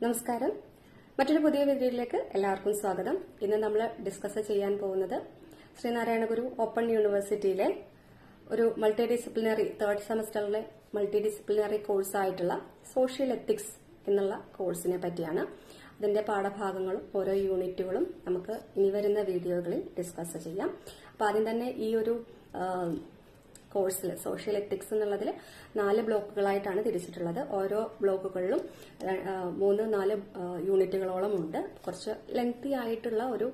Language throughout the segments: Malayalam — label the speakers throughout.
Speaker 1: നമസ്കാരം. മറ്റൊരു പുതിയ വീഡിയോയിലേക്ക് എല്ലാവർക്കും സ്വാഗതം. ഇന്ന് നമ്മൾ ഡിസ്കസ് ചെയ്യാൻ പോകുന്നത് ശ്രീനാരായണ ഗുരു ഓപ്പൺ യൂണിവേഴ്സിറ്റിയിലെ ഒരു മൾട്ടി ഡിസിപ്ലിനറി തേർഡ് സെമസ്റ്ററിലെ മൾട്ടി ഡിസിപ്ലിനറി കോഴ്സായിട്ടുള്ള സോഷ്യൽ എത്തിക്സ് എന്നുള്ള കോഴ്സിനെ പറ്റിയാണ്. അതിന്റെ പാഠഭാഗങ്ങളും ഓരോ യൂണിറ്റുകളും നമുക്ക് ഇനി വരുന്ന വീഡിയോകളിൽ ഡിസ്കസ് ചെയ്യാം. അപ്പോൾ ആദ്യം തന്നെ ഈ ഒരു കോഴ്സിൽ സോഷ്യൽ എത്തിക്സ് എന്നുള്ളതിൽ 4 ബ്ലോക്കുകളായിട്ടാണ് തിരിച്ചിട്ടുള്ളത്. ഓരോ ബ്ലോക്കുകളിലും 3-4 യൂണിറ്റുകളോളം ഉണ്ട്. കുറച്ച് ലെങ്തി ആയിട്ടുള്ള ഒരു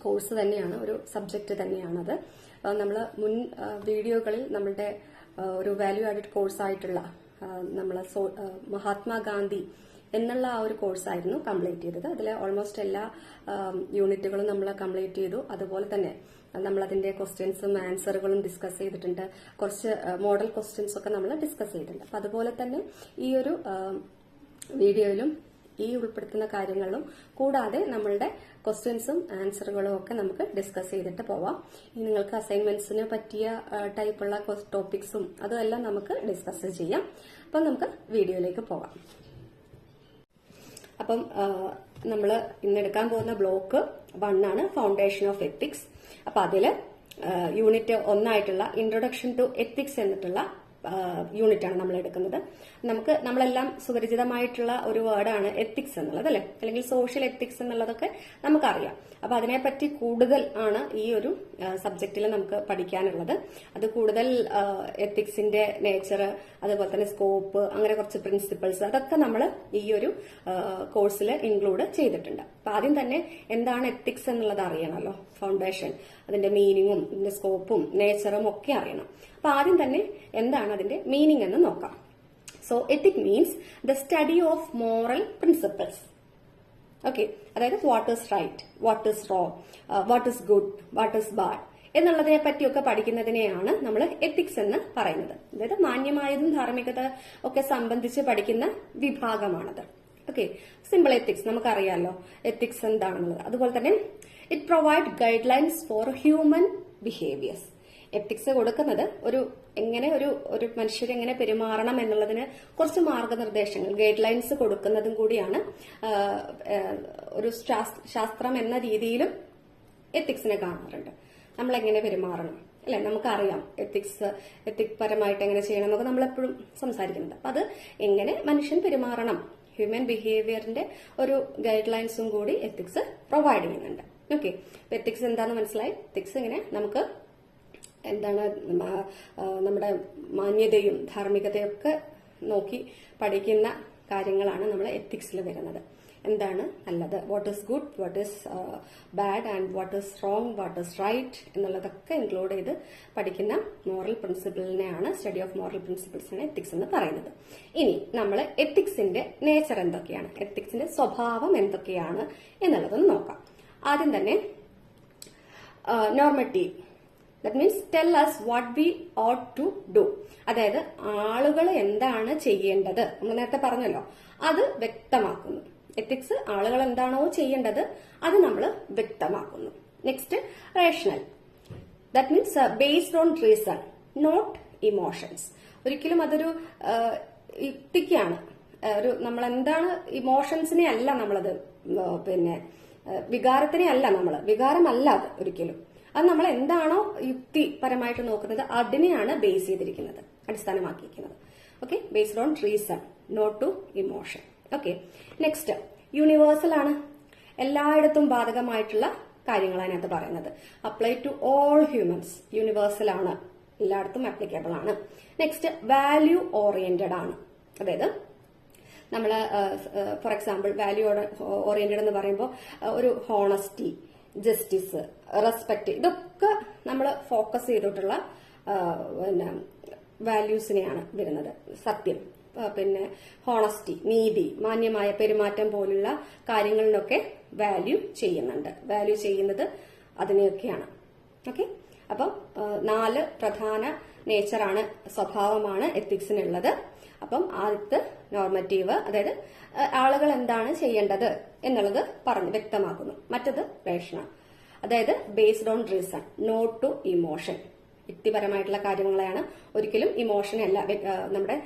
Speaker 1: കോഴ്സ് തന്നെയാണ്, ഒരു സബ്ജക്റ്റ് തന്നെയാണത്. നമ്മൾ മുൻ വീഡിയോകളിൽ നമ്മളുടെ ഒരു വാല്യൂ ആഡഡ് കോഴ്സായിട്ടുള്ള നമ്മൾ മഹാത്മാഗാന്ധി എന്നുള്ള ആ ഒരു കോഴ്സായിരുന്നു കംപ്ലീറ്റ് ചെയ്തത്. അതിൽ ഓൾമോസ്റ്റ് എല്ലാ യൂണിറ്റുകളും നമ്മൾ കംപ്ലീറ്റ് ചെയ്തു. അതുപോലെ തന്നെ നമ്മൾ അതിന്റെ ക്വസ്റ്റ്യൻസും ആൻസറുകളും ഡിസ്കസ് ചെയ്തിട്ടുണ്ട്. കുറച്ച് മോഡൽ ക്വസ്റ്റ്യൻസ് ഒക്കെ നമ്മൾ ഡിസ്കസ് ചെയ്തിട്ടുണ്ട്. അപ്പൊ അതുപോലെ തന്നെ ഈ ഒരു വീഡിയോയിലും ഈ ഉൾപ്പെടുത്തുന്ന കാര്യങ്ങളും കൂടാതെ നമ്മളുടെ ക്വസ്റ്റ്യൻസും ആൻസറുകളും ഒക്കെ നമുക്ക് ഡിസ്കസ് ചെയ്തിട്ട് പോവാം. ഇനി നിങ്ങൾക്ക് അസൈൻമെന്റ്സിന് പറ്റിയ ടൈപ്പുള്ള ടോപ്പിക്സും അതെല്ലാം നമുക്ക് ഡിസ്കസ് ചെയ്യാം. അപ്പം നമുക്ക് വീഡിയോയിലേക്ക് പോകാം. അപ്പം നമ്മൾ ഇന്ന് എടുക്കാൻ പോകുന്ന ബ്ലോക്ക് 1 ആണ്, ഫൗണ്ടേഷൻ ഓഫ് എത്തിക്സ്. അപ്പൊ അതില് യൂണിറ്റ് 1 ഇൻട്രൊഡക്ഷൻ ടു എത്തിക്സ് എന്നിട്ടുള്ള യൂണിറ്റ് ആണ് നമ്മൾ എടുക്കുന്നത്. നമ്മളെല്ലാം സുപരിചിതമായിട്ടുള്ള ഒരു വേർഡാണ് എത്തിക്സ് എന്നുള്ളത്, അല്ലെ? അല്ലെങ്കിൽ സോഷ്യൽ എത്തിക്സ് എന്നുള്ളതൊക്കെ നമുക്കറിയാം. അപ്പൊ അതിനെപ്പറ്റി കൂടുതൽ ആണ് ഈ ഒരു സബ്ജക്റ്റിൽ നമുക്ക് പഠിക്കാനുള്ളത്. അത് കൂടുതൽ എത്തിക്സിന്റെ നേച്ചർ, അതുപോലെ തന്നെ സ്കോപ്പ്, അങ്ങനെ കുറച്ച് പ്രിൻസിപ്പിൾസ്, അതൊക്കെ നമ്മൾ ഈ ഒരു കോഴ്സിൽ ഇൻക്ലൂഡ് ചെയ്തിട്ടുണ്ട്. അപ്പൊ ആദ്യം തന്നെ എന്താണ് എത്തിക്സ് എന്നുള്ളത് അറിയണമല്ലോ. ഫൗണ്ടേഷൻ, അതിന്റെ മീനിങ്ങും ഇതിന്റെ സ്കോപ്പും നേച്ചറും ഒക്കെ അറിയണം. അപ്പൊ ആദ്യം തന്നെ എന്താണ് അതിന്റെ മീനിങ് എന്ന് നോക്കാം. So ethic means the study of moral principles. Okay, അതായത് what is right, what is wrong, what is good, what is bad എന്നുള്ളതിനെ പറ്റിയൊക്കെ പഠിക്കുന്നതിനെയാണ് നമ്മൾ എത്തിക്സ് എന്ന് പറയുന്നത്. അതായത് മാന്യമായതും ധാർമ്മികത ഒക്കെ സംബന്ധിച്ച് പഠിക്കുന്ന വിഭാഗമാണത്. ഓക്കെ, സിമ്പിൾ എത്തിക്സ് നമുക്കറിയാലോ എത്തിക്സ് എന്താണെന്നുള്ളത്. അതുപോലെ തന്നെ it provide guide lines for human behaviours. Ethics കൊടുക്കുന്നത് ഒരു മനുഷ്യരെങ്ങനെ പെരുമാറണം എന്നുള്ളതിന് കുറച്ച് മാർഗനിർദ്ദേശങ്ങൾ, ഗൈഡ് ലൈൻസ് കൊടുക്കുന്നതും കൂടിയാണ്. ഒരു ശാസ്ത്രം എന്ന രീതിയിലും എത്തിക്സിനെ കാണാറുണ്ട്. നമ്മൾ എങ്ങനെ പെരുമാറണം, അല്ലെ? നമുക്കറിയാം എത്തിക് പരമായിട്ട് എങ്ങനെ ചെയ്യണം എന്നൊക്കെ നമ്മളെപ്പോഴും സംസാരിക്കുന്നുണ്ട്. അപ്പൊ അത് എങ്ങനെ മനുഷ്യൻ പെരുമാറണം, ഹ്യൂമൻ ബിഹേവിയറിന്റെ ഒരു ഗൈഡ് ലൈൻസും കൂടി എത്തിക്സ് പ്രൊവൈഡ് ചെയ്യുന്നുണ്ട്. ഓക്കെ, അപ്പൊ എത്തിക്സ് എന്താന്ന് മനസ്സിലായി. എത്തിക്സ് ഇങ്ങനെ നമുക്ക് എന്താണ് നമ്മുടെ മാന്യതയും ധാർമ്മികതയും ഒക്കെ നോക്കി പഠിക്കുന്ന കാര്യങ്ങളാണ് നമ്മൾ എത്തിക്സിൽ വരുന്നത്. എന്താണ് നല്ലത്, what is good, what is bad, and what is wrong, what is right എന്നുള്ളതൊക്കെ ഇൻക്ലൂഡ് ചെയ്ത് പഠിക്കുന്ന മോറൽ പ്രിൻസിപ്പിളിനെയാണ്, സ്റ്റഡി ഓഫ് മോറൽ പ്രിൻസിപ്പിൾസിനെ എത്തിക്സ് എന്ന് പറയുന്നത്. ഇനി നമ്മൾ എത്തിക്സിന്റെ നേച്ചർ എന്തൊക്കെയാണ്, എത്തിക്സിന്റെ സ്വഭാവം എന്തൊക്കെയാണ് എന്നുള്ളതൊന്ന് നോക്കാം. ആദ്യം തന്നെ normative. That means tell us what we ought to do. അതായത് ആളുകൾ എന്താണ് ചെയ്യേണ്ടത്, നമ്മൾ നേരത്തെ പറഞ്ഞല്ലോ, അത് വ്യക്തമാക്കുന്നു. എത്തിക്സ് ആളുകൾ എന്താണോ ചെയ്യേണ്ടത് അത് നമ്മൾ വ്യക്തമാക്കുന്നു. Next rational. That means based on reason, not emotions. ഒരിക്കലും അതൊരു യുക്തിക്കാണ്. നമ്മൾ എന്താണ് ഇമോഷൻസിനെ അല്ല നമ്മളത്, വികാരത്തിനെ അല്ല വികാരമല്ല അത് ഒരിക്കലും. അത് നമ്മൾ എന്താണോ യുക്തിപരമായിട്ട് നോക്കുന്നത് അതിനെയാണ് ബേസ് ചെയ്തിരിക്കുന്നത്, അടിസ്ഥാനമാക്കിയിരിക്കുന്നത്. Okay, based on reason, not to emotion. Okay, next universal ആണ്. എല്ലായിടത്തും ബാധകമായിട്ടുള്ള കാര്യങ്ങളാണ് അതിനകത്ത് പറയുന്നത്. Apply to all humans, universal ആണ്, എല്ലായിടത്തും ആപ്ലിക്കബിൾ ആണ്. നെക്സ്റ്റ് വാല്യൂ ഓറിയന്റഡ് ആണ്. അതായത് നമ്മൾ ഫോർ എക്സാമ്പിൾ വാല്യൂ ഓറിയന്റഡ് എന്ന് പറയുമ്പോൾ ഒരു ഹോണസ്റ്റി, ജസ്റ്റിസ്, റെസ്പെക്ട്, ഇതൊക്കെ നമ്മൾ ഫോക്കസ് ചെയ്തിട്ടുള്ള വാല്യൂസിനെയാണ് വരുന്നത്. സത്യം, ഹോണസ്റ്റി, നീതി, മാന്യമായ പെരുമാറ്റം പോലുള്ള കാര്യങ്ങളിലൊക്കെ വാല്യൂ ചെയ്യുന്നുണ്ട്. വാല്യൂ ചെയ്യുന്നത് അതിനെയൊക്കെയാണ്. ഓക്കെ, അപ്പം 4 പ്രധാന നേച്ചറാണ്, സ്വഭാവമാണ് എത്തിക്സിനുള്ളത്. അപ്പം ആദ്യത്തെ നോർമറ്റീവ്, അതായത് ആളുകൾ എന്താണ് ചെയ്യേണ്ടത് എന്നുള്ളത് പറഞ്ഞ് വ്യക്തമാക്കുന്നു. മറ്റത് റേഷണൽ, അതായത് based on reason, not to emotion. വ്യക്തിപരമായിട്ടുള്ള കാര്യങ്ങളെയാണ്, ഒരിക്കലും ഇമോഷനെ അല്ല, നമ്മുടെ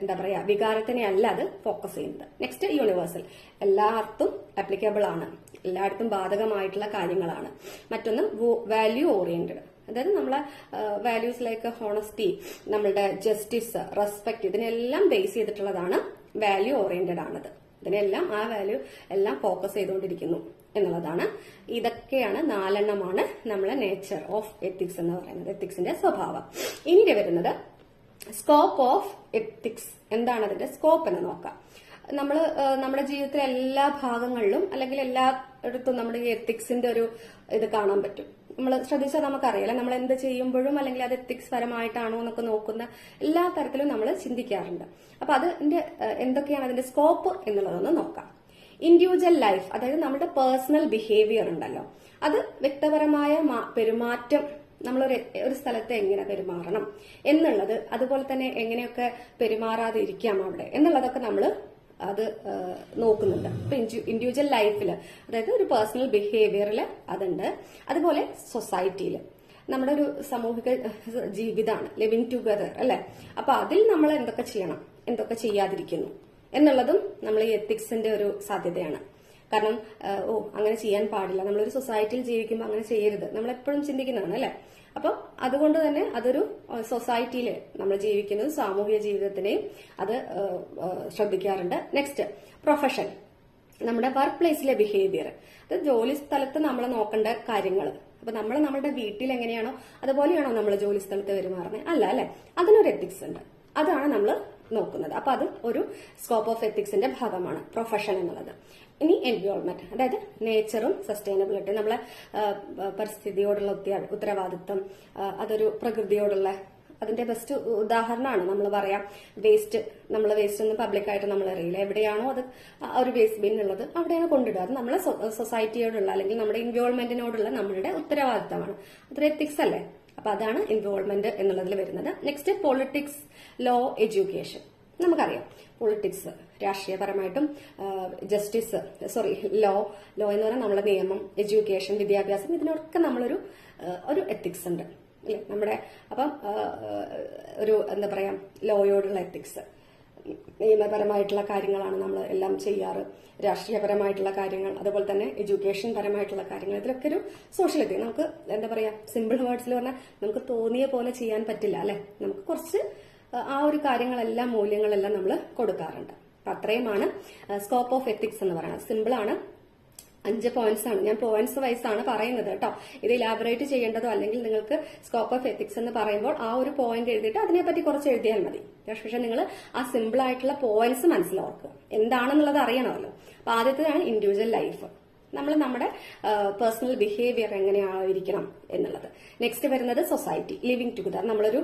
Speaker 1: എന്താ പറയാ വികാരത്തിനെ അല്ല അത് ഫോക്കസ് ചെയ്യുന്നത്. നെക്സ്റ്റ് യൂണിവേഴ്സൽ, എല്ലായിടത്തും ആപ്ലിക്കബിൾ ആണ്, എല്ലായിടത്തും ബാധകമായിട്ടുള്ള കാര്യങ്ങളാണ്. മറ്റൊന്ന് വാല്യൂ ഓറിയന്റഡ്, അതായത് നമ്മളെ വാല്യൂസ് ലൈക്ക് ഹോണസ്റ്റി, നമ്മളുടെ ജസ്റ്റിസ്, റെസ്പെക്ട്, ഇതിനെല്ലാം ബേസ് ചെയ്തിട്ടുള്ളതാണ് വാല്യൂ ഓറിയന്റഡ് ആണത്. ഇതിനെല്ലാം ആ വാല്യൂ എല്ലാം ഫോക്കസ് ചെയ്തുകൊണ്ടിരിക്കുന്നു എന്നുള്ളതാണ്. ഇതൊക്കെയാണ് 4 നമ്മളെ നേച്ചർ ഓഫ് എത്തിക്സ് എന്ന് പറയുന്നത്, എത്തിക്സിന്റെ സ്വഭാവം. ഇനി വരുന്നത് സ്കോപ്പ് ഓഫ് എത്തിക്സ്. എന്താണ് അതിന്റെ സ്കോപ്പ് എന്ന് നോക്കാം. നമ്മൾ നമ്മുടെ ജീവിതത്തിലെ എല്ലാ ഭാഗങ്ങളിലും അല്ലെങ്കിൽ എല്ലായിടത്തും നമ്മുടെ ഈ എത്തിക്സിന്റെ ഒരു ഇത് കാണാൻ പറ്റും. നമ്മൾ ശ്രദ്ധിച്ചാൽ നമുക്കറിയാലോ, നമ്മൾ എന്ത് ചെയ്യുമ്പോഴും അല്ലെങ്കിൽ അത് എത്തിക്സ് പരമായിട്ടാണോ എന്നൊക്കെ നോക്കുന്ന എല്ലാ തരത്തിലും നമ്മൾ ചിന്തിക്കാറുണ്ട്. അപ്പൊ അതിന്റെ എന്തൊക്കെയാണ് അതിന്റെ സ്കോപ്പ് എന്നുള്ളതൊന്ന് നോക്കാം. ഇൻഡിവിജ്വൽ ലൈഫ്, അതായത് നമ്മുടെ പേഴ്സണൽ ബിഹേവിയർ ഉണ്ടല്ലോ, അത് വ്യക്തിപരമായ പെരുമാറ്റം, നമ്മളൊരു സ്ഥലത്ത് എങ്ങനെ പെരുമാറണം എന്നുള്ളത്, അതുപോലെ തന്നെ എങ്ങനെയൊക്കെ പെരുമാറാതെ ഇരിക്കാം അവിടെ എന്നുള്ളതൊക്കെ നമ്മൾ അത് നോക്കുന്നുണ്ട്. ഇപ്പൊ ഇൻഡിവിജ്വൽ ലൈഫിൽ, അതായത് ഒരു പേഴ്സണൽ ബിഹേവിയറിൽ അതുണ്ട്. അതുപോലെ സൊസൈറ്റിയിൽ നമ്മുടെ ഒരു സാമൂഹിക ജീവിതമാണ്, ലിവിങ് ടുഗദർ അല്ലെ. അപ്പൊ അതിൽ നമ്മൾ എന്തൊക്കെ ചെയ്യണം, എന്തൊക്കെ ചെയ്യാതിരിക്കുന്നു എന്നുള്ളതും നമ്മൾ ഈ എത്തിക്സിന്റെ ഒരു സാധ്യതയാണ്. കാരണം അങ്ങനെ ചെയ്യാൻ പാടില്ല, നമ്മളൊരു സൊസൈറ്റിയിൽ ജീവിക്കുമ്പോൾ അങ്ങനെ ചെയ്യരുത്, നമ്മൾ എപ്പോഴും ചിന്തിക്കുന്നതാണ് അല്ലെ. അപ്പൊ അതുകൊണ്ട് തന്നെ അതൊരു സൊസൈറ്റിയിൽ നമ്മൾ ജീവിക്കുന്നത് സാമൂഹിക ജീവിതത്തിനെയും അത് ശ്രദ്ധിക്കാറുണ്ട്. നെക്സ്റ്റ് പ്രൊഫഷൻ, നമ്മുടെ വർക്ക് പ്ലേസിലെ ബിഹേവിയർ, അത് ജോലി സ്ഥലത്ത് നമ്മൾ നോക്കേണ്ട കാര്യങ്ങൾ. അപ്പൊ നമ്മൾ നമ്മുടെ വീട്ടിൽ എങ്ങനെയാണോ അതുപോലെയാണോ നമ്മൾ ജോലി സ്ഥലത്ത് പെരുമാറുന്നത്? അല്ല അല്ലെ, അതിനൊരു എത്തിക്സ് ഉണ്ട്, അതാണ് നമ്മൾ നോക്കുന്നത്. അപ്പൊ അത് ഒരു സ്കോപ്പ് ഓഫ് എത്തിക്സിന്റെ ഭാഗമാണ് പ്രൊഫഷൻ എന്നുള്ളത്. ഇനി എൻവയോൺമെന്റ്, അതായത് നേച്ചറും സസ്റ്റൈനബിലിറ്റി, നമ്മളെ പരിസ്ഥിതിയോടുള്ള ഉത്തരവാദിത്വം, അതൊരു പ്രകൃതിയോടുള്ള അതിന്റെ ബെസ്റ്റ് ഉദാഹരണമാണ് നമ്മൾ പറയാം വേസ്റ്റ്. നമ്മൾ വേസ്റ്റ് ഒന്നും പബ്ലിക്കായിട്ട് നമ്മൾ അറിയില്ല, എവിടെയാണോ അത് ഒരു വേസ്റ്റ് ബിൻ ഉള്ളത് അവിടെയാണ് കൊണ്ടിടുക. അത് നമ്മളെ സൊസൈറ്റിയോടുള്ള അല്ലെങ്കിൽ നമ്മുടെ എൻവയോൺമെന്റിനോടുള്ള നമ്മളുടെ ഉത്തരവാദിത്തമാണ്, അതൊരു എത്തിക്സ് അല്ലേ. അപ്പൊ അതാണ് എൻവയോൺമെന്റ് എന്നുള്ളതിൽ വരുന്നത്. Next politics, law, education. നമുക്കറിയാം പൊളിറ്റിക്സ് രാഷ്ട്രീയപരമായിട്ടും, ജസ്റ്റിസ് ലോ എന്ന് പറഞ്ഞാൽ നമ്മുടെ നിയമം, എഡ്യൂക്കേഷൻ വിദ്യാഭ്യാസം, ഇതിനൊക്കെ നമ്മളൊരു എത്തിക്സ് ഉണ്ട് അല്ലെ നമ്മുടെ. അപ്പം ഒരു എന്താ പറയാ ലോയോടുള്ള എത്തിക്സ്, നിയമപരമായിട്ടുള്ള കാര്യങ്ങളാണ് നമ്മൾ എല്ലാം ചെയ്യാറ്, രാഷ്ട്രീയപരമായിട്ടുള്ള കാര്യങ്ങൾ, അതുപോലെ തന്നെ എഡ്യൂക്കേഷൻ പരമായിട്ടുള്ള കാര്യങ്ങൾ, ഇതിലൊക്കെ ഒരു സോഷ്യൽ എത്തിക്സ്. നമുക്ക് എന്താ പറയാ സിമ്പിൾ വേർഡ്സിൽ പറഞ്ഞാൽ നമുക്ക് തോന്നിയ പോലെ ചെയ്യാൻ പറ്റില്ല അല്ലെ, നമുക്ക് കുറച്ച് ആ ഒരു കാര്യങ്ങളെല്ലാം മൂല്യങ്ങളെല്ലാം നമ്മൾ കൊടുക്കാറുണ്ട്. അപ്പൊ അത്രയുമാണ് സ്കോപ്പ് ഓഫ് എത്തിക്സ് എന്ന് പറയുന്നത്. സിമ്പിൾ ആണ്, 5 പോയിന്റ്സ് ആണ്, ഞാൻ പോയിന്റ്സ് വൈസ് ആണ് പറയുന്നത് കേട്ടോ. ഇത് ഇലാബറേറ്റ് ചെയ്യേണ്ടതോ അല്ലെങ്കിൽ നിങ്ങൾക്ക് സ്കോപ്പ് ഓഫ് എത്തിക്സ് എന്ന് പറയുമ്പോൾ ആ ഒരു പോയിന്റ് എഴുതിയിട്ട് അതിനെപ്പറ്റി കുറച്ച് എഴുതിയാൽ മതി. പക്ഷെ നിങ്ങൾ ആ സിമ്പിൾ ആയിട്ടുള്ള പോയിന്റ്സ് മനസ്സിലാക്കുക, എന്താണെന്നുള്ളത് അറിയണമല്ലോ. അപ്പൊ ആദ്യത്തേതാണ് ഇൻഡിവിജ്വൽ ലൈഫ്, നമ്മൾ നമ്മുടെ പേഴ്സണൽ ബിഹേവിയർ എങ്ങനെയായിരിക്കണം എന്നുള്ളത്. നെക്സ്റ്റ് വരുന്നത് സൊസൈറ്റി, ലിവിങ് ടുഗദർ, നമ്മളൊരു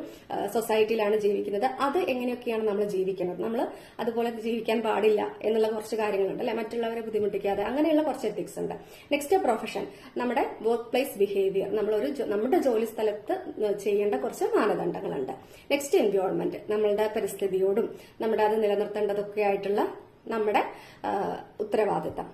Speaker 1: സൊസൈറ്റിയിലാണ് ജീവിക്കുന്നത്, അത് എങ്ങനെയൊക്കെയാണ് നമ്മൾ ജീവിക്കുന്നത്, നമ്മൾ അതുപോലെ ജീവിക്കാൻ പാടില്ല എന്നുള്ള കുറച്ച് കാര്യങ്ങളുണ്ട് അല്ലെ, മറ്റുള്ളവരെ ബുദ്ധിമുട്ടിക്കാതെ, അങ്ങനെയുള്ള കുറച്ച് എത്തിക്സ് ഉണ്ട്. നെക്സ്റ്റ് പ്രൊഫഷൻ, നമ്മുടെ വർക്ക് പ്ലേസ് ബിഹേവിയർ, നമ്മുടെ ജോലി സ്ഥലത്ത് ചെയ്യേണ്ട കുറച്ച് മാനദണ്ഡങ്ങളുണ്ട്. നെക്സ്റ്റ് എൻവയോൺമെന്റ്, നമ്മളുടെ പരിസ്ഥിതിയോടും നമ്മുടെ അത് നിലനിർത്തേണ്ടതൊക്കെ ആയിട്ടുള്ള നമ്മുടെ ഉത്തരവാദിത്തം.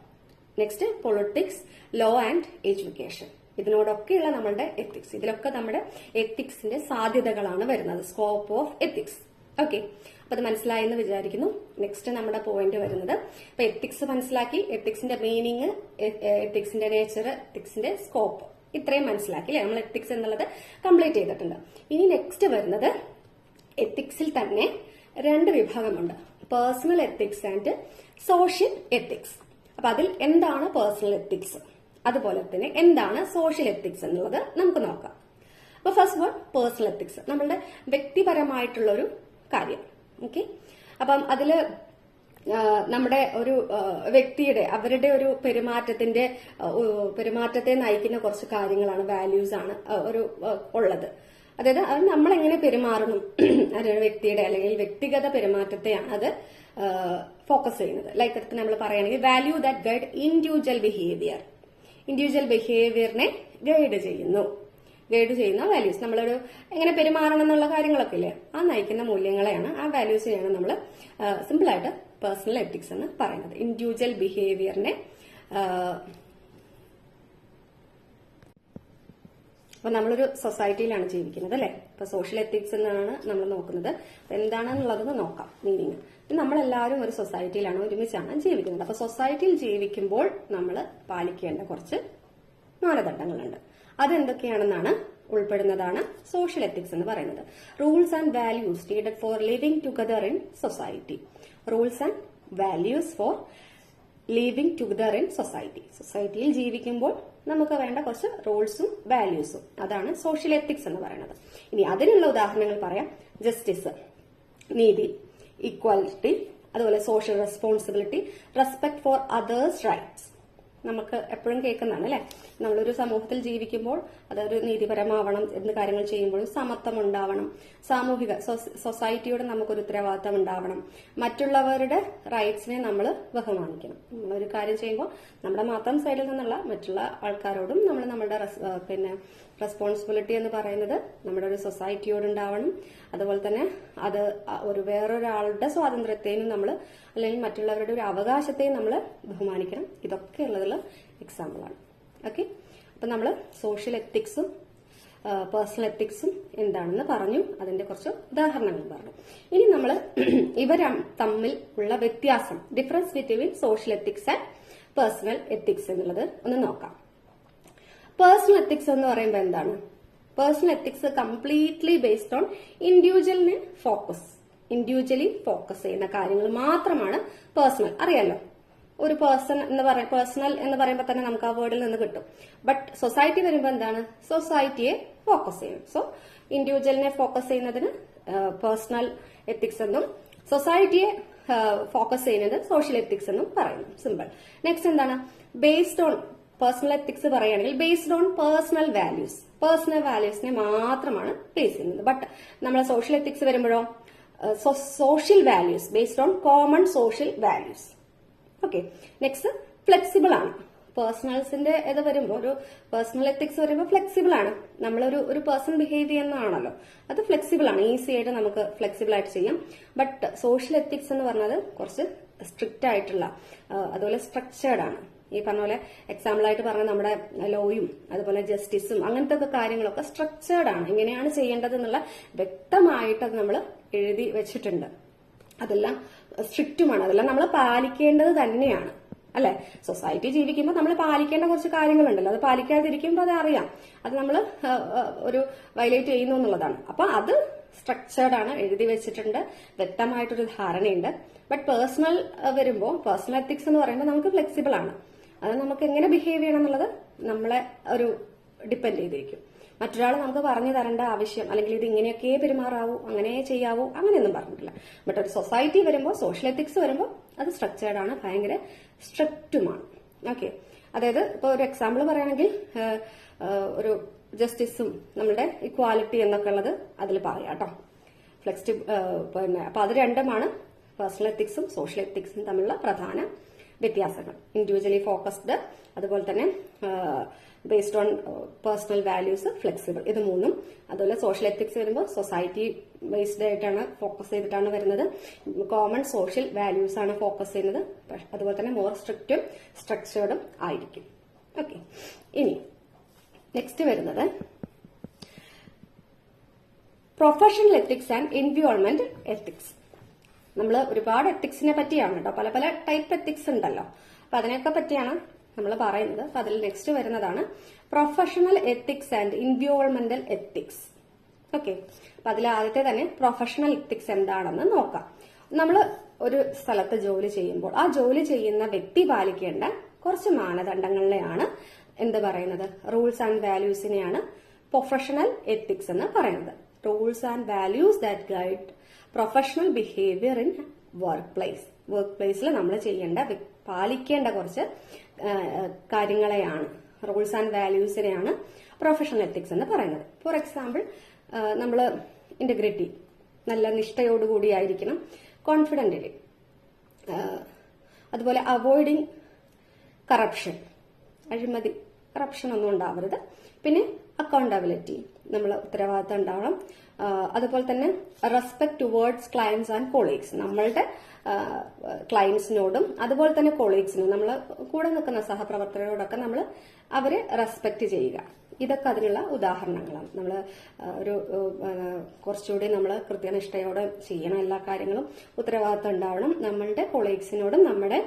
Speaker 1: Next politics, law and education, ഇതിനോടൊക്കെയുള്ള നമ്മളുടെ എത്തിക്സ്. ഇതിലൊക്കെ നമ്മുടെ എത്തിക്സിന്റെ സാധ്യതകളാണ് വരുന്നത്, സ്കോപ്പ് ഓഫ് എത്തിക്സ്. ഓക്കെ, അപ്പൊ അത് മനസ്സിലായെന്ന് വിചാരിക്കുന്നു. നെക്സ്റ്റ് നമ്മുടെ പോയിന്റ് വരുന്നത്, ഇപ്പൊ എത്തിക്സ് മനസ്സിലാക്കി, എത്തിക്സിന്റെ മീനിങ്, എത്തിക്സിന്റെ നേച്ചർ, എത്തിക്സിന്റെ സ്കോപ്പ്, ഇത്രയും മനസ്സിലാക്കി അല്ലെ. നമ്മൾ എത്തിക്സ് എന്നുള്ളത് കംപ്ലീറ്റ് ചെയ്തിട്ടുണ്ട്. ഇനി നെക്സ്റ്റ് വരുന്നത് എത്തിക്സിൽ തന്നെ 2 വിഭാഗമുണ്ട്, personal ethics and social ethics. അപ്പൊ അതിൽ എന്താണ് പേഴ്സണൽ എത്തിക്സ്, അതുപോലെ തന്നെ എന്താണ് സോഷ്യൽ എത്തിക്സ് എന്നുള്ളത് നമുക്ക് നോക്കാം. അപ്പൊ ഫസ്റ്റ് വൺ പേഴ്സണൽ എത്തിക്സ്, നമ്മളുടെ വ്യക്തിപരമായിട്ടുള്ള ഒരു കാര്യം. ഓക്കെ, അപ്പം അതില് നമ്മുടെ ഒരു വ്യക്തിയുടെ അവരുടെ ഒരു പെരുമാറ്റത്തെ നയിക്കുന്ന കുറച്ച് കാര്യങ്ങളാണ്, വാല്യൂസ് ആണ് ഒരു ഉള്ളത്. അതായത് അത് നമ്മൾ എങ്ങനെ പെരുമാറണം, അതൊരു വ്യക്തിയുടെ അല്ലെങ്കിൽ വ്യക്തിഗത പെരുമാറ്റത്തെയാണ് അത് ഫോക്കസ് ചെയ്യുന്നത്. ലൈക്ക് ഇപ്പൊ നമ്മൾ പറയുകയാണെങ്കിൽ വാല്യൂ ദാറ്റ് ഗൈഡ് ഇൻഡിവിജ്വൽ ബിഹേവിയറിനെ ഗൈഡ് ചെയ്യുന്ന വാല്യൂസ്, നമ്മളൊരു എങ്ങനെ പെരുമാറണം എന്നുള്ള കാര്യങ്ങളൊക്കെ ഇല്ലേ, ആ നയിക്കുന്ന മൂല്യങ്ങളെയാണ്, ആ വാല്യൂസിനെയാണ് നമ്മൾ സിമ്പിൾ ആയിട്ട് പേഴ്സണൽ എത്തിക്സ് എന്ന് പറയുന്നത്. ഇൻഡിവിജ്വൽ ബിഹേവിയറിനെ അപ്പൊ നമ്മളൊരു സൊസൈറ്റിയിലാണ് ജീവിക്കുന്നത് അല്ലെ. അപ്പൊ സോഷ്യൽ എത്തിക്സ് എന്നാണ് നമ്മൾ നോക്കുന്നത്. എന്താണെന്നുള്ളതെന്ന് നോക്കാം മീനിങ്. നമ്മളെല്ലാവരും ഒരു സൊസൈറ്റിയിലാണ്, ഒരുമിച്ചാണ് ജീവിക്കുന്നത്. അപ്പൊ സൊസൈറ്റിയിൽ ജീവിക്കുമ്പോൾ നമ്മൾ പാലിക്കേണ്ട കുറച്ച് മാനദണ്ഡങ്ങളുണ്ട്. അതെന്തൊക്കെയാണെന്നാണ് ഉൾപ്പെടുന്നതാണ് സോഷ്യൽ എത്തിക്സ് എന്ന് പറയുന്നത്. Rules and values needed for living together in society. Rules and values for living together in society. സൊസൈറ്റിയിൽ ജീവിക്കുമ്പോൾ നമുക്ക് വേണ്ട കുറച്ച് റൂൾസും വാല്യൂസും, അതാണ് സോഷ്യൽ എത്തിക്സ് എന്ന് പറയുന്നത്. ഇനി അതിനുള്ള ഉദാഹരണങ്ങൾ പറയാം. ജസ്റ്റിസ്, നീതി, ഈക്വാലിറ്റി, അതുപോലെ social responsibility, respect for others rights. നമുക്ക് എപ്പോഴും കേൾക്കുന്നതാണ് അല്ലെ. നമ്മളൊരു സമൂഹത്തിൽ ജീവിക്കുമ്പോൾ അതൊരു നീതിപരമാവണം, എന്ത് കാര്യങ്ങൾ ചെയ്യുമ്പോഴും സമത്വം ഉണ്ടാവണം, സാമൂഹിക സൊസൈറ്റിയോട് നമുക്കൊരു ഉത്തരവാദിത്തം ഉണ്ടാവണം, മറ്റുള്ളവരുടെ റൈറ്റ്സിനെ നമ്മൾ ബഹുമാനിക്കണം. നമ്മളൊരു കാര്യം ചെയ്യുമ്പോൾ നമ്മുടെ മാത്രം സൈഡിൽ നിന്നുള്ള മറ്റുള്ള ആൾക്കാരോടും നമ്മൾ നമ്മുടെ റെസ്പോൺസിബിലിറ്റി എന്ന് പറയുന്നത് നമ്മുടെ ഒരു സൊസൈറ്റിയോട് ഉണ്ടാവണം. അതുപോലെ തന്നെ അത് ഒരു വേറൊരാളുടെ സ്വാതന്ത്ര്യത്തെയും നമ്മൾ, അല്ലെങ്കിൽ മറ്റുള്ളവരുടെ ഒരു അവകാശത്തെയും നമ്മൾ ബഹുമാനിക്കണം. ഇതൊക്കെ ഉള്ളതിൽ എക്സാമ്പിളാണ്. ഓക്കെ, അപ്പൊ നമ്മൾ സോഷ്യൽ എത്തിക്സും പേഴ്സണൽ എത്തിക്സും എന്താണെന്ന് പറഞ്ഞു, അതിന്റെ കുറച്ച് ഉദാഹരണങ്ങൾ പറഞ്ഞു. ഇനി നമ്മൾ ഇവർ തമ്മിൽ ഉള്ള വ്യത്യാസം, difference between social ethics and personal ethics എന്നുള്ളത് ഒന്ന് നോക്കാം. പേഴ്സണൽ എത്തിക്സ് എന്ന് പറയുമ്പോൾ എന്താണ്? Personal ethics completely based on individually focus ചെയ്യുന്ന കാര്യങ്ങൾ മാത്രമാണ് പേഴ്സണൽ. അറിയാലോ, ഒരു പേഴ്സണൽ എന്ന് പറയുമ്പോൾ തന്നെ നമുക്ക് ആ വേർഡിൽ നിന്ന് കിട്ടും. ബട്ട് സൊസൈറ്റി വരുമ്പോൾ എന്താണ്? സൊസൈറ്റിയെ ഫോക്കസ് ചെയ്യും. സോ ഇൻഡിവിജ്വലിനെ ഫോക്കസ് ചെയ്യുന്നതിന് പേഴ്സണൽ എത്തിക്സ് എന്നും, സൊസൈറ്റിയെ ഫോക്കസ് ചെയ്യുന്നത് സോഷ്യൽ എത്തിക്സ് എന്നും പറയുന്നു. സിമ്പിൾ. നെക്സ്റ്റ് എന്താണ്? ബേസ്ഡ് ഓൺ പേഴ്സണൽ എത്തിക്സ് പറയുകയാണെങ്കിൽ ബേസ്ഡ് ഓൺ പേഴ്സണൽ വാല്യൂസിനെ മാത്രമാണ് ബേസ് ചെയ്യുന്നത്. ബട്ട് നമ്മളെ സോഷ്യൽ എത്തിക്സ് വരുമ്പോഴോ social values based on common social values. Okay, next flexible ആണ്. പേഴ്സണൽസിന്റെ ഇത് വരുമ്പോൾ, ഒരു പേഴ്സണൽ എത്തിക്സ് വരുമ്പോൾ ഫ്ലെക്സിബിൾ ആണ്. നമ്മളൊരു പേഴ്സൺ ബിഹേവ് ചെയ്യുന്നതാണല്ലോ, അത് ഫ്ലെക്സിബിൾ ആണ്. ഈസി ആയിട്ട് നമുക്ക് ഫ്ലെക്സിബിൾ ആയിട്ട് ചെയ്യാം. ബട്ട് സോഷ്യൽ എത്തിക്സ് എന്ന് പറഞ്ഞത് കുറച്ച് സ്ട്രിക്റ്റ് ആയിട്ടുള്ള, അതുപോലെ സ്ട്രക്ചേർഡ് ആണ്. ഈ പറഞ്ഞ പോലെ എക്സാമ്പിൾ ആയിട്ട് പറഞ്ഞ നമ്മുടെ ലോയും അതുപോലെ ജസ്റ്റിസും അങ്ങനത്തെ ഒക്കെ കാര്യങ്ങളൊക്കെ സ്ട്രക്ചേർഡ് ആണ്. എങ്ങനെയാണ് ചെയ്യേണ്ടത് എന്നുള്ള വ്യക്തമായിട്ട് അത് നമ്മൾ എഴുതി വെച്ചിട്ടുണ്ട്. അതെല്ലാം സ്ട്രിക്റ്റുമാണ്. അതെല്ലാം നമ്മൾ പാലിക്കേണ്ടത് തന്നെയാണ് അല്ലെ. സൊസൈറ്റി ജീവിക്കുമ്പോൾ നമ്മൾ പാലിക്കേണ്ട കുറച്ച് കാര്യങ്ങളുണ്ടല്ലോ, അത് പാലിക്കാതിരിക്കുമ്പോൾ അത് അറിയാം, അത് നമ്മൾ ഒരു വയലേറ്റ് ചെയ്യുന്നു എന്നുള്ളതാണ്. അപ്പൊ അത് സ്ട്രക്ചേർഡ് ആണ്, എഴുതി വെച്ചിട്ടുണ്ട്, വ്യക്തമായിട്ടൊരു ധാരണയുണ്ട്. ബട്ട് പേഴ്സണൽ വരുമ്പോൾ, പേഴ്സണൽ എത്തിക്സ് എന്ന് പറയുമ്പോൾ നമുക്ക് ഫ്ലെക്സിബിൾ ആണ്. അത് നമുക്ക് എങ്ങനെ ബിഹേവ് ചെയ്യണം എന്നുള്ളത് നമ്മളെ ഒരു ഡിപ്പെൻഡ് ചെയ്തിരിക്കും. മറ്റൊരാൾ നമുക്ക് പറഞ്ഞു തരേണ്ട ആവശ്യം, അല്ലെങ്കിൽ ഇത് ഇങ്ങനെയൊക്കെ പെരുമാറാവൂ, അങ്ങനെ ചെയ്യാവൂ, അങ്ങനെയൊന്നും പറഞ്ഞിട്ടില്ല. ബട്ട് ഒരു സൊസൈറ്റി വരുമ്പോൾ, സോഷ്യൽ എത്തിക്സ് വരുമ്പോൾ അത് സ്ട്രക്ചേർഡ് ആണ്, ഭയങ്കര സ്ട്രിക്റ്റുമാണ്. ഓക്കെ, അതായത് ഇപ്പൊ ഒരു എക്സാമ്പിൾ പറയുകയാണെങ്കിൽ ഒരു ജസ്റ്റിസും നമ്മുടെ ഇക്വാലിറ്റി എന്നൊക്കെ ഉള്ളത് അതിൽ പറയാം കേട്ടോ. അപ്പൊ അത് രണ്ടുമാണ് പേഴ്സണൽ എത്തിക്സും സോഷ്യൽ എത്തിക്സും തമ്മിലുള്ള പ്രധാന വ്യത്യാസങ്ങൾ. ഇൻഡിവിജ്വലി ഫോക്കസ്ഡ്, അതുപോലെ തന്നെ based on personal values, flexible, ഇത് മൂന്നും. അതുപോലെ സോഷ്യൽ എത്തിക്സ് വരുമ്പോൾ സൊസൈറ്റി ബേസ്ഡ് ആയിട്ടാണ്, ഫോക്കസ് ചെയ്തിട്ടാണ് വരുന്നത്. കോമൺ സോഷ്യൽ വാല്യൂസ് ആണ് ഫോക്കസ് ചെയ്യുന്നത്. അതുപോലെ തന്നെ മോർ സ്ട്രിക്റ്റും സ്ട്രക്ചേർഡും ആയിരിക്കും. ഓക്കെ, ഇനി നെക്സ്റ്റ് വരുന്നത് professional ethics and environment ethics. നമ്മൾ ഒരുപാട് എത്തിക്സിനെ പറ്റിയാണ് കേട്ടോ, പല പല ടൈപ്പ് എത്തിക്സ് ഉണ്ടല്ലോ. അപ്പൊ അതിനൊക്കെ പറ്റിയാണ് നമ്മൾ പറയുന്നത്. അപ്പൊ അതിൽ നെക്സ്റ്റ് വരുന്നതാണ് പ്രൊഫഷണൽ എത്തിക്സ് ആൻഡ് എൻവയോൺമെന്റൽ എത്തിക്സ്. ഓക്കെ, അപ്പൊ അതിൽ ആദ്യത്തെ തന്നെ പ്രൊഫഷണൽ എത്തിക്സ് എന്താണെന്ന് നോക്കാം. നമ്മൾ ഒരു സ്ഥലത്ത് ജോലി ചെയ്യുമ്പോൾ ആ ജോലി ചെയ്യുന്ന വ്യക്തി പാലിക്കേണ്ട കുറച്ച് മാനദണ്ഡങ്ങളിലെയാണ് എന്ത് പറയുന്നത്? റൂൾസ് ആൻഡ് വാല്യൂസിനെയാണ് പ്രൊഫഷണൽ എത്തിക്സ് എന്ന് പറയുന്നത്. Rules and values that guide professional behaviour in work പ്ലേസിൽ നമ്മൾ പാലിക്കേണ്ട കുറച്ച് കാര്യങ്ങളെയാണ്, റൂൾസ് ആൻഡ് വാല്യൂസിനെയാണ് പ്രൊഫഷണൽ എത്തിക്സ് എന്ന് പറയുന്നത്. ഫോർ എക്സാമ്പിൾ, നമ്മൾ ഇന്റഗ്രിറ്റി, നല്ല നിഷ്ഠയോടുകൂടിയായിരിക്കണം, കോൺഫിഡന്റ്ലി, അതുപോലെ അവോയ്ഡിങ് കറപ്ഷൻ, അഴിമതി, കറപ്ഷൻ ഒന്നും ഉണ്ടാവരുത്. പിന്നെ അക്കൗണ്ടബിലിറ്റി, നമ്മൾ ഉത്തരവാദിത്തം ഉണ്ടാവണം. അതുപോലെ തന്നെ respect towards clients and colleagues, നമ്മളുടെ ക്ലയന്റ്സിനോടും അതുപോലെ തന്നെ കൊളീഗ്സിനും, നമ്മൾ കൂടെ നിൽക്കുന്ന സഹപ്രവർത്തകരോടൊക്കെ നമ്മൾ അവരെ റെസ്പെക്ട് ചെയ്യുക. ഇതൊക്കെ അതിനുള്ള ഉദാഹരണങ്ങളാണ്. നമ്മൾ ഒരു കുറച്ചുകൂടി നമ്മൾ കൃത്യനിഷ്ഠയോടെ ചെയ്യണം എല്ലാ കാര്യങ്ങളും, ഉത്തരവാദിത്തം ഉണ്ടാവണം. നമ്മളുടെ കൊളീഗ്സിനോടും നമ്മുടെ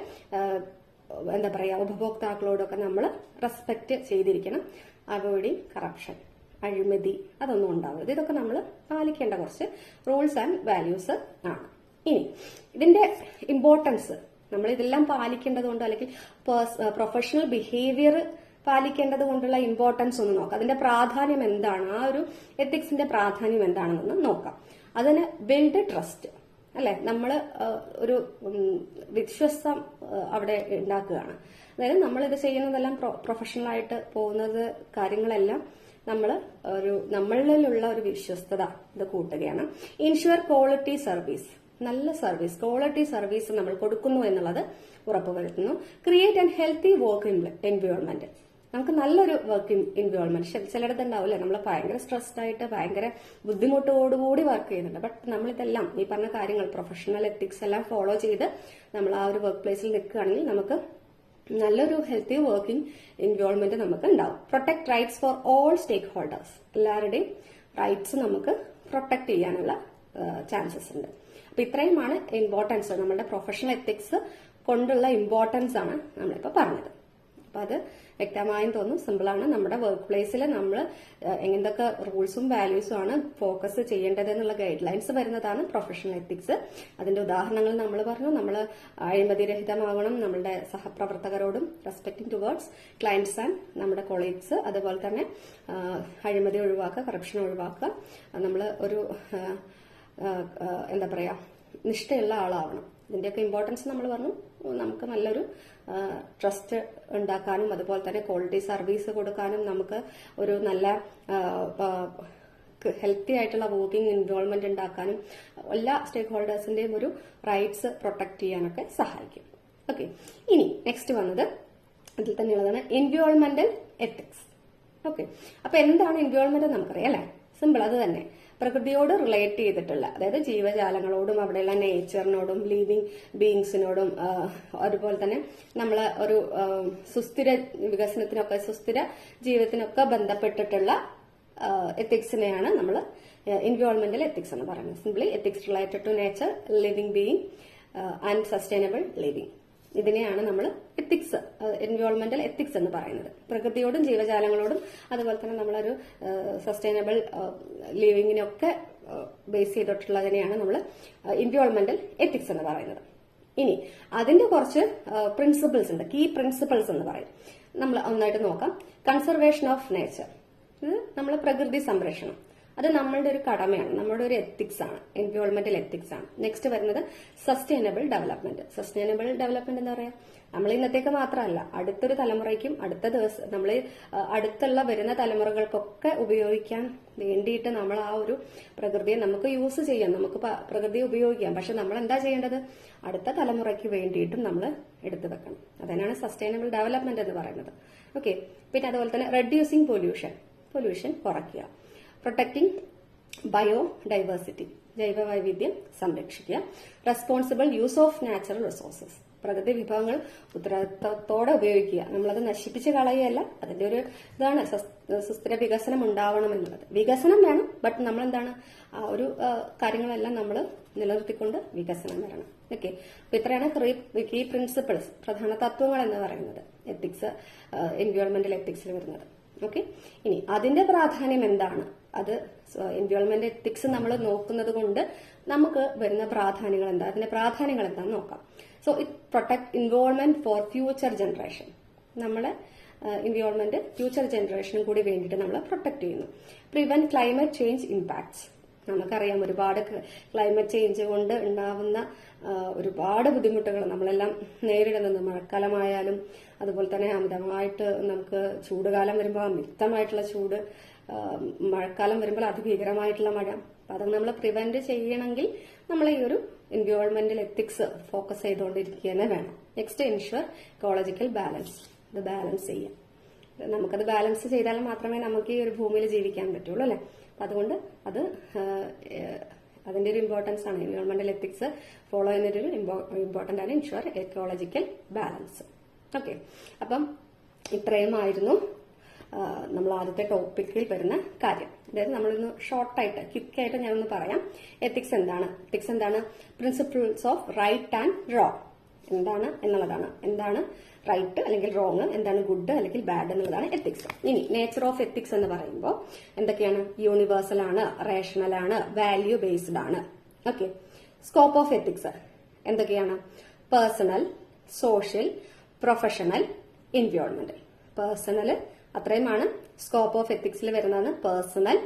Speaker 1: എന്താ പറയാ ഉപഭോക്താക്കളോടൊക്കെ നമ്മൾ റെസ്പെക്ട് ചെയ്തിരിക്കണം. അവോയ്ഡിങ് കറപ്ഷൻ, അഴിമതി അതൊന്നും ഉണ്ടാവരുത്. ഇതൊക്കെ നമ്മൾ പാലിക്കേണ്ട കുറച്ച് റൂൾസ് ആൻഡ് വാല്യൂസ് ആണ്. ഇനി ഇതിന്റെ ഇമ്പോർട്ടൻസ്, നമ്മൾ ഇതെല്ലാം പാലിക്കേണ്ടതുകൊണ്ട് അല്ലെങ്കിൽ പ്രൊഫഷണൽ ബിഹേവിയർ പാലിക്കേണ്ടത് കൊണ്ടുള്ള ഇമ്പോർട്ടൻസ് ഒന്ന് നോക്കാം. അതിന്റെ പ്രാധാന്യം എന്താണ്, ആ ഒരു എത്തിക്സിന്റെ പ്രാധാന്യം എന്താണെന്ന് നോക്കാം. അതിന് ബിൽഡ് ട്രസ്റ്റ് അല്ലെ, നമ്മൾ ഒരു വിശ്വാസം അവിടെ ഉണ്ടാക്കുകയാണ്. അതായത് നമ്മൾ ഇത് ചെയ്യുന്നതെല്ലാം പ്രൊഫഷണൽ ആയിട്ട് പോകുന്നത് കാര്യങ്ങളെല്ലാം നമ്മൾ നമ്മളിലുള്ള ഒരു വിശ്വസ്തത ഇത് കൂട്ടുകയാണ്. ഇൻഷുർ ക്വാളിറ്റി സർവീസ്, നല്ല സർവീസ്, ക്വാളിറ്റി സർവീസ് നമ്മൾ കൊടുക്കുന്നു എന്നുള്ളത് ഉറപ്പുവരുത്തുന്നു. Create and healthy work environment, നമുക്ക് നല്ലൊരു വർക്ക് എൻവയോൺമെന്റ്. ചിലയിടത്ത് ഉണ്ടാവില്ലേ, നമ്മൾ ഭയങ്കര സ്ട്രെസ്ഡ് ആയിട്ട് ഭയങ്കര ബുദ്ധിമുട്ടോടുകൂടി വർക്ക് ചെയ്യുന്നുണ്ട്. ബട്ട് നമ്മളിതെല്ലാം ഈ പറഞ്ഞ കാര്യങ്ങൾ പ്രൊഫഷണൽ എത്തിക്സ് എല്ലാം ഫോളോ ചെയ്ത് നമ്മൾ ആ ഒരു വർക്ക് പ്ലേസിൽ നിൽക്കുകയാണെങ്കിൽ നമുക്ക് നല്ലൊരു ഹെൽത്തി വർക്കിംഗ് എൻവയോൺമെന്റ് നമുക്ക് ഉണ്ടാവും. Protect rights for all stakeholders, എല്ലാവരുടെയും റൈറ്റ്സ് നമുക്ക് പ്രൊട്ടക്ട് ചെയ്യാനുള്ള ചാൻസസ് ഉണ്ട്. അപ്പൊ ഇത്രയുമാണ് ഇമ്പോർട്ടൻസ്, നമ്മുടെ പ്രൊഫഷണൽ എത്തിക്സ് കൊണ്ടുള്ള ഇമ്പോർട്ടൻസ് ആണ് നമ്മളിപ്പോ പറഞ്ഞത്. അപ്പൊ അത് വ്യക്തമായും തോന്നുന്നു, സിമ്പിളാണ്. നമ്മുടെ വർക്ക് പ്ലേസിൽ നമ്മൾ എന്തൊക്കെ റൂൾസും വാല്യൂസും ആണ് ഫോക്കസ് ചെയ്യേണ്ടത് എന്നുള്ള ഗൈഡ് ലൈൻസ് വരുന്നതാണ് പ്രൊഫഷണൽ എത്തിക്സ്. അതിന്റെ ഉദാഹരണങ്ങൾ നമ്മൾ പറഞ്ഞു. നമ്മൾ അഴിമതിരഹിതമാകണം, നമ്മളുടെ സഹപ്രവർത്തകരോടും റെസ്പെക്ടിങ് ടുവേർഡ്സ് ക്ലയന്റ്സ് ആൻഡ് നമ്മുടെ കൊളീഗ്സ്. അതുപോലെ തന്നെ അഴിമതി ഒഴിവാക്കുക, കറപ്ഷൻ ഒഴിവാക്കുക. നമ്മൾ ഒരു എന്താ പറയാ നിഷ്ഠയുള്ള ആളാവണം. ഇതിന്റെയൊക്കെ ഇമ്പോർട്ടൻസ് നമ്മൾ പറഞ്ഞു. നമുക്ക് നല്ലൊരു ട്രസ്റ്റ് ഉണ്ടാക്കാനും അതുപോലെ തന്നെ ക്വാളിറ്റി സർവീസ് കൊടുക്കാനും നമുക്ക് ഒരു നല്ല ഹെൽത്തി ആയിട്ടുള്ള വർക്കിംഗ് എൻവയോൺമെന്റ് ഉണ്ടാക്കാനും എല്ലാ സ്റ്റേക്ക് ഹോൾഡേഴ്സിന്റെയും ഒരു റൈറ്റ്സ് പ്രൊട്ടക്ട് ചെയ്യാനൊക്കെ സഹായിക്കും. ഓക്കെ, ഇനി നെക്സ്റ്റ് വന്നത് അതിൽ തന്നെയുള്ളതാണ് എൻവയോൺമെന്റൽ എത്തിക്സ്. ഓക്കെ, അപ്പൊ എന്താണ് എൻവയോൺമെന്റ് നമുക്കറിയാം അല്ലെ, സിമ്പിൾ അത് തന്നെ. പ്രകൃതിയോട് റിലേറ്റ് ചെയ്തിട്ടുള്ള, അതായത് ജീവജാലങ്ങളോടും അവിടെയുള്ള നേച്ചറിനോടും ലിവിങ് ബീയിങ്സിനോടും അതുപോലെ തന്നെ നമ്മൾ ഒരു സുസ്ഥിര വികസനത്തിനൊക്കെ സുസ്ഥിര ജീവിതത്തിനൊക്കെ ബന്ധപ്പെട്ടിട്ടുള്ള എത്തിക്സിനെയാണ് നമ്മൾ എൻവയോൺമെന്റൽ എത്തിക്സ് എന്ന് പറയുന്നത്. Simply ethics related to nature, living being and sustainable living. ഇതിനെയാണ് നമ്മൾ എത്തിക്സ്, എൻവയോൺമെന്റൽ എത്തിക്സ് എന്ന് പറയുന്നത്. പ്രകൃതിയോടും ജീവജാലങ്ങളോടും അതുപോലെ തന്നെ നമ്മളൊരു സസ്റ്റൈനബിൾ ലിവിങ്ങിനൊക്കെ ബേസ് ചെയ്തിട്ടുള്ളതിനെയാണ് നമ്മൾ എൻവയോൺമെന്റൽ എത്തിക്സ് എന്ന് പറയുന്നത്. ഇനി അതിന്റെ കുറച്ച് പ്രിൻസിപ്പിൾസ് ഉണ്ട്, കീ പ്രിൻസിപ്പിൾസ് എന്ന് പറയും. നമ്മൾ ഒന്നായിട്ട് നോക്കാം. കൺസർവേഷൻ ഓഫ് നേച്ചർ, നമ്മൾ പ്രകൃതി സംരക്ഷണം, അത് നമ്മളുടെ ഒരു കടമയാണ്, നമ്മുടെ ഒരു എത്തിക്സ് ആണ്, എൻവയോൺമെന്റൽ എത്തിക്സ് ആണ്. നെക്സ്റ്റ് വരുന്നത് സസ്റ്റൈനബിൾ ഡെവലപ്മെന്റ്. സസ്റ്റൈനബിൾ ഡെവലപ്മെന്റ് എന്താ പറയാ, നമ്മൾ ഇന്നത്തേക്ക് മാത്രമല്ല അടുത്തൊരു തലമുറയ്ക്കും അടുത്ത ദിവസം നമ്മൾ അടുത്തുള്ള വരുന്ന തലമുറകൾക്കൊക്കെ ഉപയോഗിക്കാൻ വേണ്ടിയിട്ട് നമ്മൾ ആ ഒരു പ്രകൃതിയെ നമുക്ക് യൂസ് ചെയ്യാം, നമുക്ക് പ്രകൃതിയെ ഉപയോഗിക്കാം. പക്ഷെ നമ്മൾ എന്താ ചെയ്യേണ്ടത്, അടുത്ത തലമുറയ്ക്ക് വേണ്ടിയിട്ടും നമ്മൾ എടുത്തു വെക്കണം. അതിനാണ് സസ്റ്റൈനബിൾ ഡെവലപ്മെന്റ് എന്ന് പറയുന്നത്. ഓക്കെ, പിന്നെ അതുപോലെ തന്നെ റെഡ്യൂസിങ് പൊല്യൂഷൻ കുറയ്ക്കുക. പ്രൊട്ടക്ടിങ് ബയോഡൈവേഴ്സിറ്റി, ജൈവവൈവിധ്യം സംരക്ഷിക്കുക. Responsible use of natural resources, പ്രകൃതി വിഭവങ്ങൾ ഉത്തരവാദിത്തത്തോടെ ഉപയോഗിക്കുക. നമ്മളത് നശിപ്പിച്ച് കളയുകയല്ല, അതിന്റെ ഒരു ഇതാണ് സുസ്ഥിര വികസനം ഉണ്ടാവണം എന്നുള്ളത്. വികസനം വേണം, ബട്ട് നമ്മൾ എന്താണ് ആ ഒരു കാര്യങ്ങളെല്ലാം നമ്മൾ നിലനിർത്തിക്കൊണ്ട് വികസനം വരണം. ഓക്കെ, അപ്പൊ ഇത്രയാണ് കീ പ്രിൻസിപ്പിൾസ്, പ്രധാന തത്വങ്ങൾ എന്ന് പറയുന്നത് എത്തിക്സ്, എൻവയോൺമെന്റൽ എത്തിക്സിൽ വരുന്നത്. ഓക്കെ, ഇനി അതിന്റെ പ്രാധാന്യം എന്താണ്, അത് എൻവയോൺമെന്റ് എത്തിക്സ് നമ്മൾ നോക്കുന്നത് കൊണ്ട് നമുക്ക് വരുന്ന പ്രാധാന്യങ്ങൾ എന്താ, അതിന്റെ പ്രാധാന്യങ്ങൾ എന്താണെന്ന് നോക്കാം. So it protect environment for future generation, നമ്മളെ എൻവയോൺമെന്റ് ഫ്യൂച്ചർ ജനറേഷനും കൂടി വേണ്ടിയിട്ട് നമ്മൾ പ്രൊട്ടക്ട് ചെയ്യുന്നു. പ്രിവെന്റ് ക്ലൈമറ്റ് ചേഞ്ച് ഇമ്പാക്ട്സ്, നമുക്കറിയാം ഒരുപാട് ക്ലൈമറ്റ് ചേഞ്ച് കൊണ്ട് ഉണ്ടാവുന്ന ഒരുപാട് ബുദ്ധിമുട്ടുകൾ നമ്മളെല്ലാം നേരിടുന്നത്. മഴക്കാലമായാലും അതുപോലെ തന്നെ അമിതമായിട്ട് നമുക്ക് ചൂടുകാലം വരുമ്പോൾ അമിതമായിട്ടുള്ള ചൂട്, മഴക്കാലം വരുമ്പോൾ അതിഭീകരമായിട്ടുള്ള മഴ. അപ്പൊ അത് നമ്മൾ പ്രിവെന്റ് ചെയ്യണമെങ്കിൽ നമ്മൾ ഈ ഒരു എൻവയോൺമെന്റൽ എത്തിക്സ് ഫോക്കസ് ചെയ്തുകൊണ്ടിരിക്കുക തന്നെ വേണം. നെക്സ്റ്റ് ഇൻഷുർ ഇക്കോളജിക്കൽ ബാലൻസ്, ഇത് ബാലൻസ് ചെയ്യാം. നമുക്കത് ബാലൻസ് ചെയ്താൽ മാത്രമേ നമുക്ക് ഈ ഒരു ഭൂമിയിൽ ജീവിക്കാൻ പറ്റുള്ളൂ അല്ലെ. അതുകൊണ്ട് അത് അതിന്റെ ഒരു ഇമ്പോർട്ടൻസ് ആണ്. എൻവയോൺമെന്റൽ എത്തിക്സ് ഫോളോ ചെയ്യുന്നൊരു ഇമ്പോർട്ടന്റ് ആണ് ഇൻഷുർ എക്കോളജിക്കൽ ബാലൻസ്. ഓക്കെ, അപ്പം ഇത്രയുമായിരുന്നു നമ്മൾ ആദ്യത്തെ ടോപ്പിക്കിൽ വരുന്ന കാര്യം. അതായത് നമ്മളൊന്ന് ഷോർട്ടായിട്ട് ക്വിക്കായിട്ട് ഞാനൊന്ന് പറയാം. എത്തിക്സ് എന്താണ്? Principles of right and wrong എന്താണ് എന്നുള്ളതാണ്. എന്താണ് റൈറ്റ് അല്ലെങ്കിൽ റോങ്, എന്താണ് ഗുഡ് അല്ലെങ്കിൽ ബാഡ് എന്നുള്ളതാണ് എത്തിക്സ്. ഇനി നേച്ചർ ഓഫ് എത്തിക്സ് എന്ന് പറയുമ്പോൾ എന്തൊക്കെയാണ്? യൂണിവേഴ്സൽ ആണ്, റേഷണൽ ആണ്, വാല്യൂ ബേസ്ഡ് ആണ്. ഓക്കെ. സ്കോപ്പ് ഓഫ് എത്തിക്സ് എന്തൊക്കെയാണ്? പേഴ്സണൽ, സോഷ്യൽ, പ്രൊഫഷണൽ, എൻവയോൺമെന്റൽ. പേഴ്സണൽ അത്രയുമാണ് സ്കോപ്പ് ഓഫ് എത്തിക്സിൽ വരുന്നതാണ്. Personal,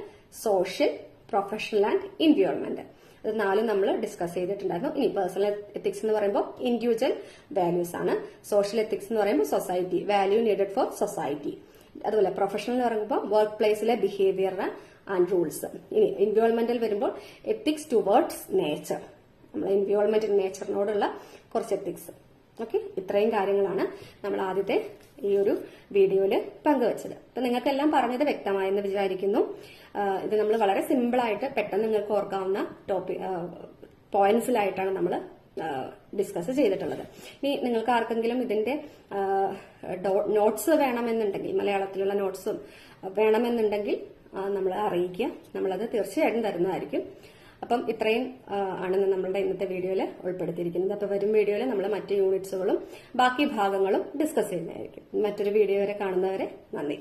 Speaker 1: social, professional and environment. അത് 4 നമ്മൾ ഡിസ്കസ് ചെയ്തിട്ടുണ്ടായിരുന്നു. ഇനി പേഴ്സണൽ എത്തിക്സ് എന്ന് പറയുമ്പോൾ ഇൻഡിവിജ്വൽ വാല്യൂസ് ആണ്. സോഷ്യൽ എത്തിക്സ് എന്ന് പറയുമ്പോൾ society, value needed for society. അതുപോലെ പ്രൊഫഷണൽ എന്ന് പറയുമ്പോൾ വർക്ക് പ്ലേസിലെ ബിഹേവിയർ ആൻഡ് റൂൾസ്. ഇനി എൻവയോൺമെന്റൽ വരുമ്പോൾ എത്തിക്സ് ടുവേർഡ്സ് നേച്ചർ, നമ്മൾ എൻവയോൺമെന്റ് നേച്ചറിനോടുള്ള കുറച്ച് എത്തിക്സ്. ഓക്കെ, ഇത്രയും കാര്യങ്ങളാണ് നമ്മൾ ആദ്യത്തെ ഈ ഒരു വീഡിയോയിൽ പങ്കുവച്ചത്. അപ്പൊ നിങ്ങൾക്കെല്ലാം പറഞ്ഞത് വ്യക്തമായെന്ന് വിചാരിക്കുന്നു. ഇത് നമ്മൾ വളരെ സിമ്പിൾ ആയിട്ട് പെട്ടെന്ന് നിങ്ങൾക്ക് ഓർക്കാവുന്ന പോയിന്റ്സിലായിട്ടാണ് നമ്മൾ ഡിസ്കസ് ചെയ്തിട്ടുള്ളത്. ഇനി നിങ്ങൾക്ക് ആർക്കെങ്കിലും ഇതിന്റെ നോട്ട്സ് വേണമെന്നുണ്ടെങ്കിൽ, മലയാളത്തിലുള്ള നോട്ട്സും വേണമെന്നുണ്ടെങ്കിൽ നമ്മളെ അറിയിക്കുക. നമ്മളത് തീർച്ചയായിട്ടും തരുന്നതായിരിക്കും. അപ്പം ഇത്രയും ആണ് നമ്മളുടെ ഇന്നത്തെ വീഡിയോയിൽ ഉൾപ്പെടുത്തിയിരിക്കുന്നത്. അപ്പൊ വരും വീഡിയോയിൽ നമ്മൾ മറ്റ് യൂണിറ്റ്സുകളും ബാക്കി ഭാഗങ്ങളും ഡിസ്കസ് ചെയ്യുന്നതായിരിക്കും. മറ്റൊരു വീഡിയോ വരെ കാണുന്നവരെ നന്ദി.